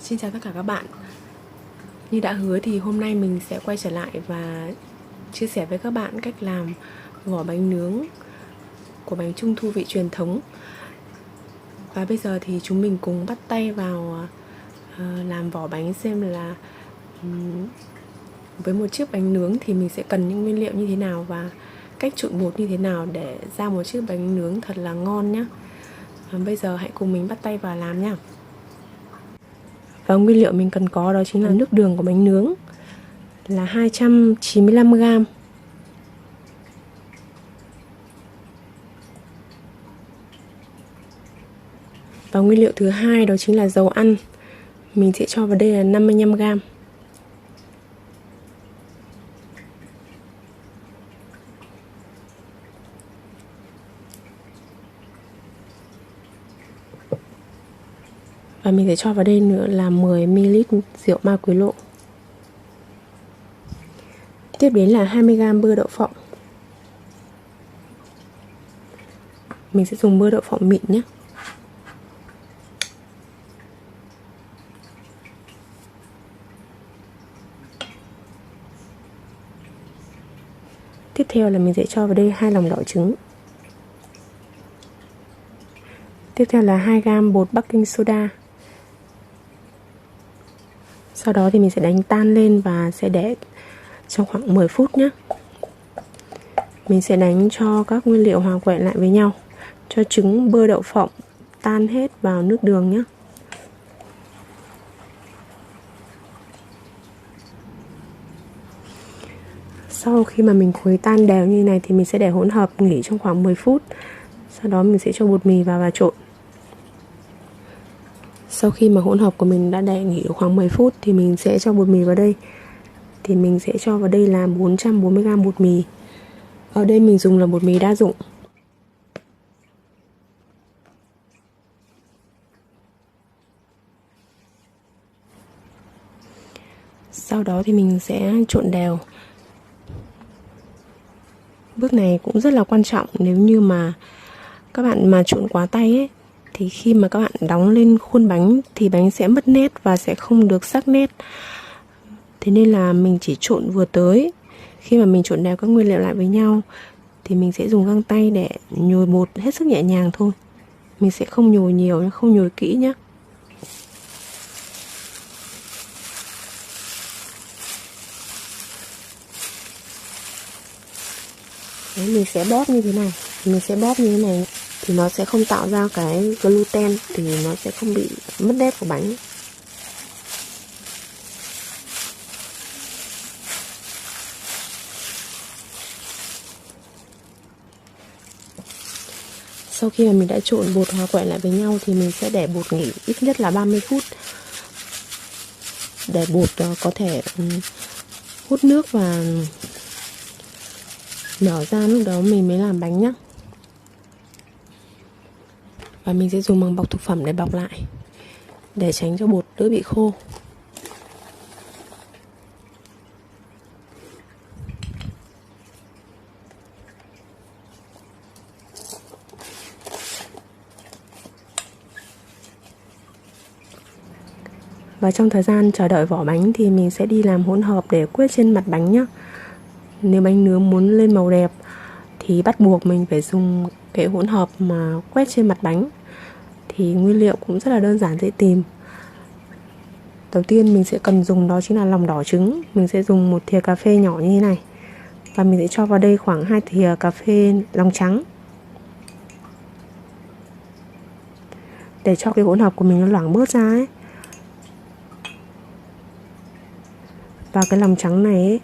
Xin chào tất cả các bạn. Như đã hứa thì hôm nay mình sẽ quay trở lại và chia sẻ với các bạn cách làm vỏ bánh nướng của bánh trung thu vị truyền thống. Và bây giờ thì chúng mình cùng bắt tay vào làm vỏ bánh xem là với một chiếc bánh nướng thì mình sẽ cần những nguyên liệu như thế nào và cách trộn bột như thế nào để ra một chiếc bánh nướng thật là ngon nhé. Bây giờ hãy cùng mình bắt tay vào làm nha. Và nguyên liệu mình cần có đó chính là nước đường của bánh nướng là 295g. Và nguyên liệu thứ hai đó chính là dầu ăn. Mình sẽ cho vào đây là 55g. Và mình sẽ cho vào đây nữa là 10ml rượu ma quế lộ. Tiếp đến là 20g bơ đậu phộng. Mình sẽ dùng bơ đậu phộng mịn nhé. Tiếp theo là mình sẽ cho vào đây 2 lòng đỏ trứng. Tiếp theo là 2g bột baking soda. Sau đó thì mình sẽ đánh tan lên và sẽ để trong khoảng 10 phút nhé. Mình sẽ đánh cho các nguyên liệu hòa quyện lại với nhau, cho trứng, bơ đậu phộng tan hết vào nước đường nhé. Sau khi mà mình khuấy tan đều như này thì mình sẽ để hỗn hợp nghỉ trong khoảng 10 phút. Sau đó mình sẽ cho bột mì vào và trộn. Sau khi mà hỗn hợp của mình đã để nghỉ được khoảng 10 phút thì mình sẽ cho bột mì vào đây. Thì mình sẽ cho vào đây là 440g bột mì. Ở đây mình dùng là bột mì đa dụng. Sau đó thì mình sẽ trộn đều. Bước này cũng rất là quan trọng, nếu như mà các bạn mà trộn quá tay ấy, thì khi mà các bạn đóng lên khuôn bánh thì bánh sẽ mất nét và sẽ không được sắc nét. Thế nên là mình chỉ trộn vừa tới. Khi mà mình trộn đều các nguyên liệu lại với nhau thì mình sẽ dùng găng tay để nhồi bột hết sức nhẹ nhàng thôi. Mình sẽ không nhồi nhiều, không nhồi kỹ nhé. Đấy, mình sẽ bóp như thế này. Mình sẽ bóp như thế này thì nó sẽ không tạo ra cái gluten, thì nó sẽ không bị mất nét của bánh. Sau khi mà mình đã trộn bột hòa quyện lại với nhau thì mình sẽ để bột nghỉ ít nhất là 30 phút để bột có thể hút nước và nở ra, lúc đó mình mới làm bánh nhé. Và mình sẽ dùng bằng bọc thực phẩm để bọc lại để tránh cho bột đỡ bị khô. Và trong thời gian chờ đợi vỏ bánh thì mình sẽ đi làm hỗn hợp để quét trên mặt bánh nhé. Nếu bánh nướng muốn lên màu đẹp thì bắt buộc mình phải dùng cái hỗn hợp mà quét trên mặt bánh. Thì nguyên liệu cũng rất là đơn giản dễ tìm. Đầu tiên mình sẽ cần dùng đó chính là lòng đỏ trứng. Mình sẽ dùng 1 thìa cà phê nhỏ như thế này. Và mình sẽ cho vào đây khoảng 2 thìa cà phê lòng trắng, để cho cái hỗn hợp của mình nó loãng bớt ra ấy. Và cái lòng trắng này ấy,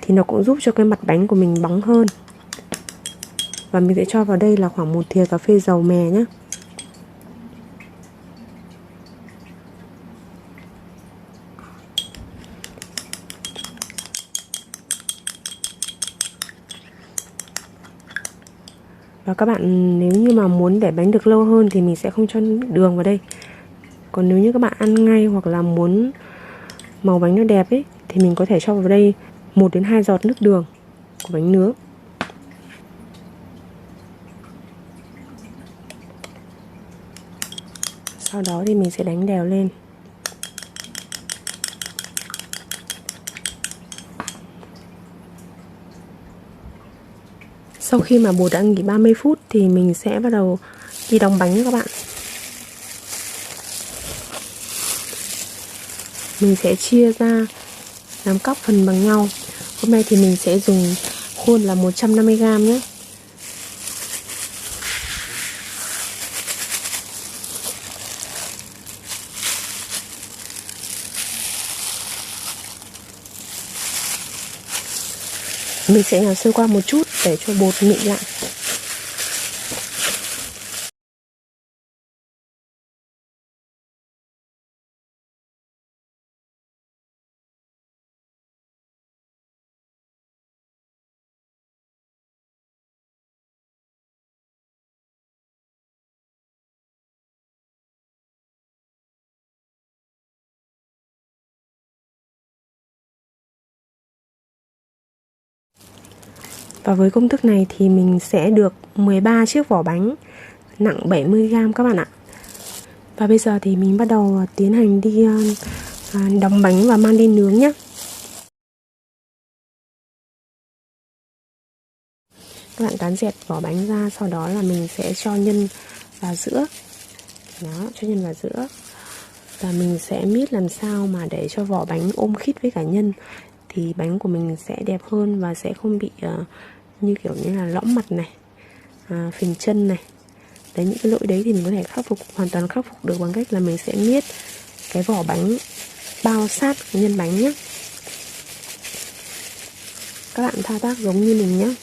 thì nó cũng giúp cho cái mặt bánh của mình bóng hơn. Và mình sẽ cho vào đây là khoảng 1 thìa cà phê dầu mè nhé. Và các bạn nếu như mà muốn để bánh được lâu hơn thì mình sẽ không cho đường vào đây. Còn nếu như các bạn ăn ngay hoặc là muốn màu bánh nó đẹp ấy thì mình có thể cho vào đây 1 đến 2 giọt nước đường của bánh nướng. Sau đó thì mình sẽ đánh đều lên. Sau khi mà bột đã nghỉ 30 phút thì mình sẽ bắt đầu đi đóng bánh các bạn. Mình sẽ chia ra làm các phần bằng nhau. Hôm nay thì mình sẽ dùng khuôn là 150g nhé. Mình sẽ nhào sơ qua một chút để cho bột mịn lại. Và với công thức này thì mình sẽ được 13 chiếc vỏ bánh nặng 70g các bạn ạ. Và bây giờ thì mình bắt đầu tiến hành đi đóng bánh và mang đi nướng nhé. Các bạn cán dẹt vỏ bánh ra, sau đó là mình sẽ cho nhân vào giữa. Đó, cho nhân vào giữa. Và mình sẽ mix làm sao mà để cho vỏ bánh ôm khít với cả nhân, thì bánh của mình sẽ đẹp hơn và sẽ không bị như kiểu như là lõm mặt này, phình chân này. Đấy, những cái lỗi đấy thì mình có thể hoàn toàn khắc phục được bằng cách là mình sẽ miết cái vỏ bánh bao sát nhân bánh nhé. Các bạn thao tác giống như mình nhé.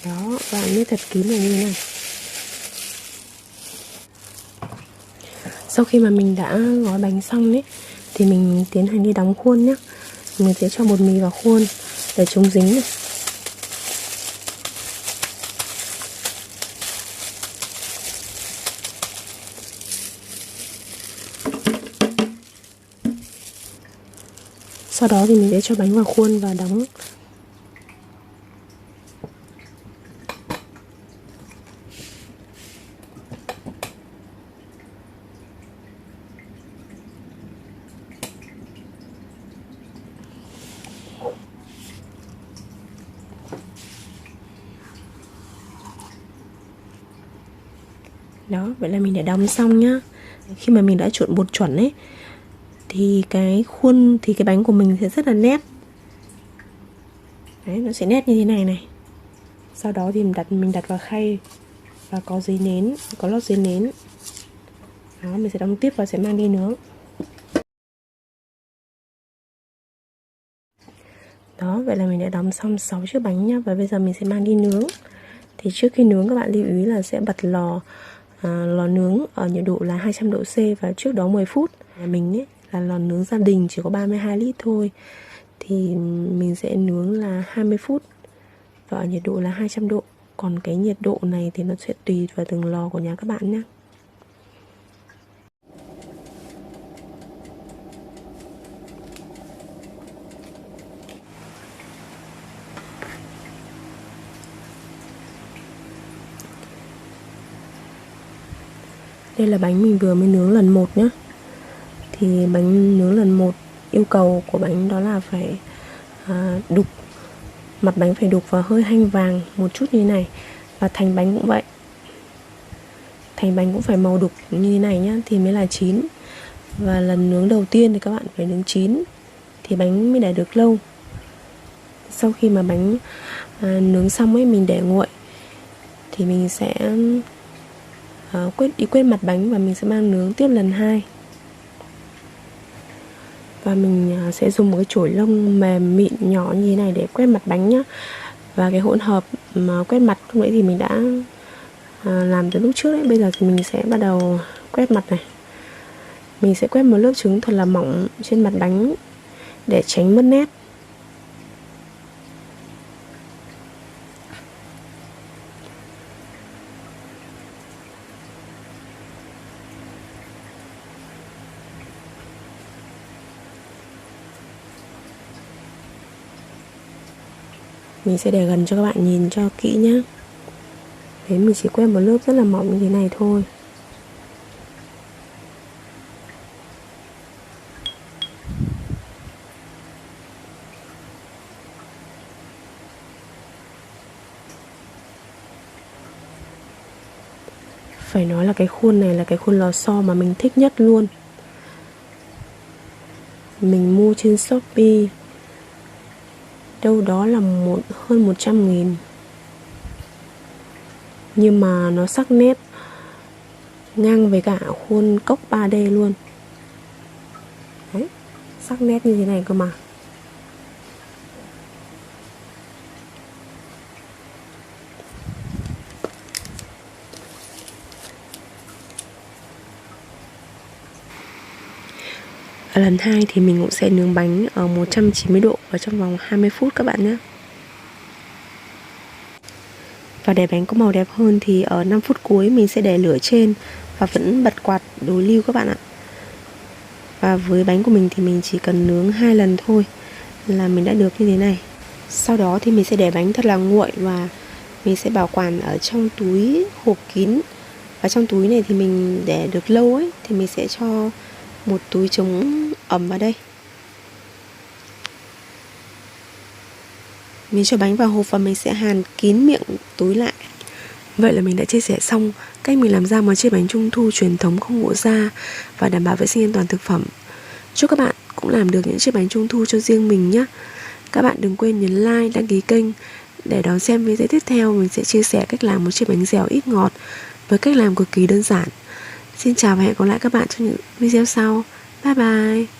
Đó, và như thật kín là như thế này. Sau khi mà mình đã gói bánh xong ấy thì mình tiến hành đi đóng khuôn nhé. Mình sẽ cho bột mì vào khuôn để chống dính này. Sau đó thì mình sẽ cho bánh vào khuôn và đóng. Đó, vậy là mình đã đóng xong nhá. Khi mà mình đã trộn bột chuẩn ấy thì cái khuôn, thì cái bánh của mình sẽ rất là nét. Đấy, nó sẽ nét như thế này này. Sau đó thì mình đặt vào khay và có giấy nến, có lót giấy nến. Đó, mình sẽ đóng tiếp và sẽ mang đi nướng. Đó, vậy là mình đã đóng xong 6 chiếc bánh nhá. Và bây giờ mình sẽ mang đi nướng. Thì trước khi nướng các bạn lưu ý là sẽ bật lò nướng ở nhiệt độ là 200 độ C và trước đó 10 phút. Mình ấy là lò nướng gia đình chỉ có 32 lít thôi, thì mình sẽ nướng là 20 phút và ở nhiệt độ là 200 độ. Còn cái nhiệt độ này thì nó sẽ tùy vào từng lò của nhà các bạn nhé. Đây là bánh mình vừa mới nướng lần 1 nhé. Thì bánh nướng lần 1, yêu cầu của bánh đó là phải đục. Mặt bánh phải đục và hơi hanh vàng một chút như thế này. Và thành bánh cũng vậy. Thành bánh cũng phải màu đục như thế này nhá thì mới là chín. Và lần nướng đầu tiên thì các bạn phải nướng chín thì bánh mới để được lâu. Sau khi mà bánh nướng xong ấy, mình để nguội thì mình sẽ quét mặt bánh và mình sẽ mang nướng tiếp lần 2. Và mình sẽ dùng một cái chổi lông mềm mịn nhỏ như thế này để quét mặt bánh nhá. Và cái hỗn hợp mà quét mặt lúc nãy thì mình đã làm từ lúc trước đấy. Bây giờ thì mình sẽ bắt đầu quét mặt này. Mình sẽ quét một lớp trứng thật là mỏng trên mặt bánh để tránh mất nét. Mình sẽ để gần cho các bạn nhìn cho kỹ nhé. Đấy, mình chỉ quét một lớp rất là mỏng như thế này thôi. Phải nói là cái khuôn này là cái khuôn lò xo mà mình thích nhất luôn. Mình mua trên Shopee đâu đó là hơn 100.000. Nhưng mà nó sắc nét ngang với cả khuôn cốc 3D luôn. Đấy, sắc nét như thế này cơ mà. Ở lần 2 thì mình cũng sẽ nướng bánh ở 190 độ ở trong vòng 20 phút các bạn nhé. Và để bánh có màu đẹp hơn thì ở 5 phút cuối mình sẽ để lửa trên và vẫn bật quạt đối lưu các bạn ạ. Và với bánh của mình thì mình chỉ cần nướng 2 lần thôi là mình đã được như thế này. Sau đó thì mình sẽ để bánh thật là nguội và mình sẽ bảo quản ở trong túi hộp kín. Và trong túi này thì mình để được lâu ấy thì mình sẽ cho một túi chống ẩm vào đây. Mình cho bánh vào hộp và mình sẽ hàn kín miệng túi lại. Vậy là mình đã chia sẻ xong cách mình làm ra món chiên bánh trung thu truyền thống không ngộ ra và đảm bảo vệ sinh an toàn thực phẩm. Chúc các bạn cũng làm được những chiếc bánh trung thu cho riêng mình nhé. Các bạn đừng quên nhấn like, đăng ký kênh để đón xem video tiếp theo. Mình sẽ chia sẻ cách làm một chiếc bánh dẻo ít ngọt với cách làm cực kỳ đơn giản. Xin chào và hẹn gặp lại các bạn trong những video sau. Bye bye.